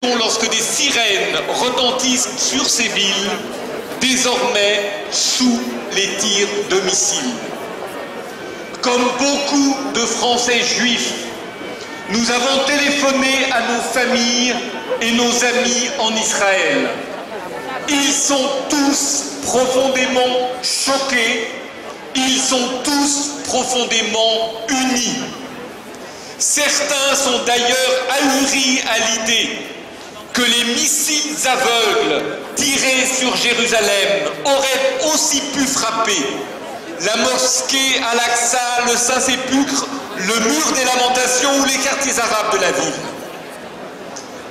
Lorsque des sirènes retentissent sur ces villes, désormais sous les tirs de missiles. Comme beaucoup de Français juifs, nous avons téléphoné à nos familles et nos amis en Israël. Ils sont tous profondément choqués, ils sont tous profondément unis. Certains sont d'ailleurs ahuris à l'idée que les missiles aveugles tirés sur Jérusalem auraient aussi pu frapper la mosquée Al-Aqsa, le Saint-Sépulcre, le mur des Lamentations ou les quartiers arabes de la ville.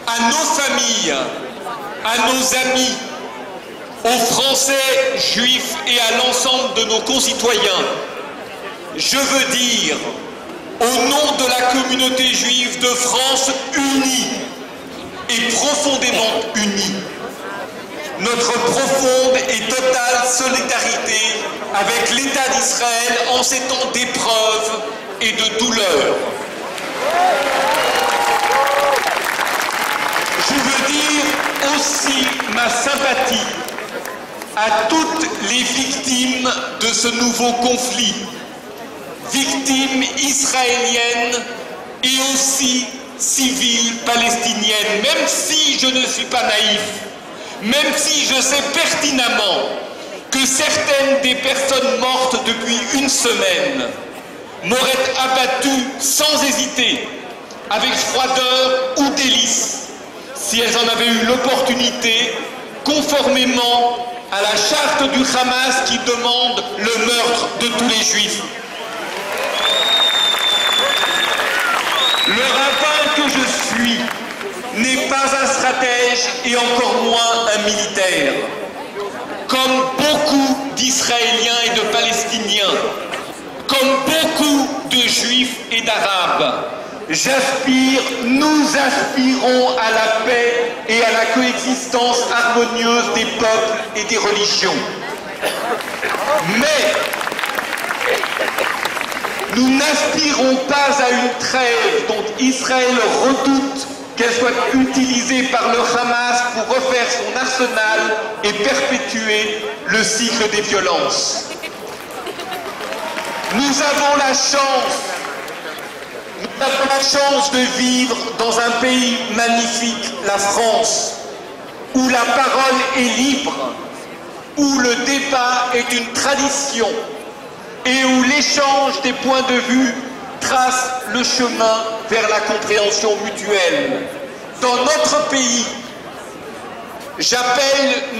À nos familles, à nos amis, aux Français juifs et à l'ensemble de nos concitoyens, je veux dire, au nom de la communauté juive de France unie et profondément unie, notre profonde et totale solidarité avec l'État d'Israël en ces temps d'épreuve et de douleur. Je veux dire aussi ma sympathie à toutes les victimes de ce nouveau conflit, victimes israéliennes et aussi civiles palestiniennes, même si je ne suis pas naïf, même si je sais pertinemment que certaines des personnes mortes depuis une semaine m'auraient abattu sans hésiter, avec froideur ou délice, si elles en avaient eu l'opportunité, conformément à la charte du Hamas qui demande le meurtre de tous les juifs. Le rabbin que je suis n'est pas un stratège et encore moins un militaire. Comme beaucoup d'Israéliens et de Palestiniens, comme beaucoup de Juifs et d'Arabes, nous aspirons à la paix et à la coexistence harmonieuse des peuples et des religions. Mais nous n'aspirons pas à une trêve dont Israël redoute qu'elle soit utilisée par le Hamas pour refaire son arsenal et perpétuer le cycle des violences. Nous avons la chance de vivre dans un pays magnifique, la France, où la parole est libre, où le débat est une tradition et où l'échange des points de vue trace le chemin vers la compréhension mutuelle. Dans notre pays,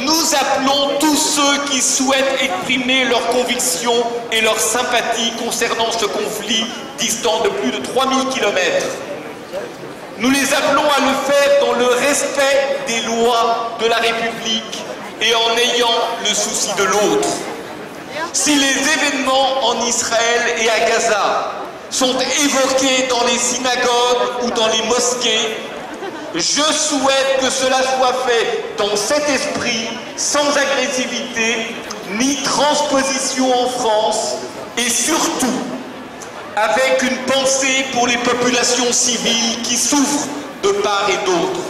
nous appelons tous ceux qui souhaitent exprimer leurs convictions et leurs sympathies concernant ce conflit distant de plus de 3000 km. Nous les appelons à le faire dans le respect des lois de la République et en ayant le souci de l'autre. Si les événements en Israël et à Gaza sont évoqués dans les synagogues ou dans les mosquées, je souhaite que cela soit fait dans cet esprit, sans agressivité ni transposition en France, et surtout avec une pensée pour les populations civiles qui souffrent de part et d'autre.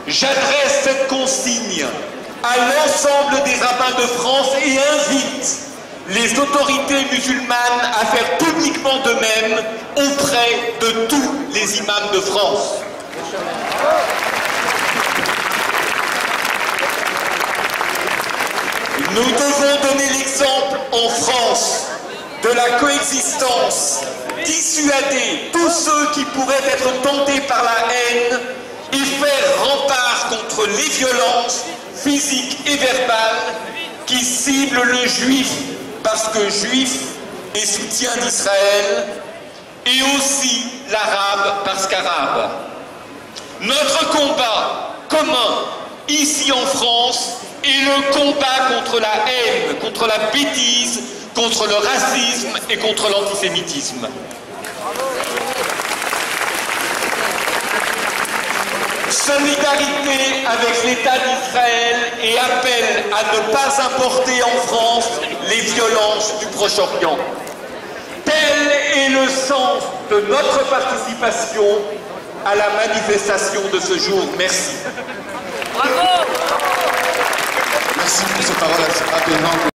J'adresse cette consigne à l'ensemble des rabbins de France et invite les autorités musulmanes à faire publiquement de même auprès de tous les imams de France. Nous devons donner l'exemple en France de la coexistence, dissuader tous ceux qui pourraient être tentés par la haine et faire rempart contre les violences physiques et verbales qui ciblent le juif parce que juif est soutien d'Israël et aussi l'arabe parce qu'arabe. Notre combat commun ici en France est le combat contre la haine, contre la bêtise, contre le racisme et contre l'antisémitisme. Solidarité avec l'État d'Israël et appel à ne pas importer en France les violences du Proche-Orient. Tel est le sens de notre participation à la manifestation de ce jour. Merci. Bravo. Merci pour ces paroles apaisantes.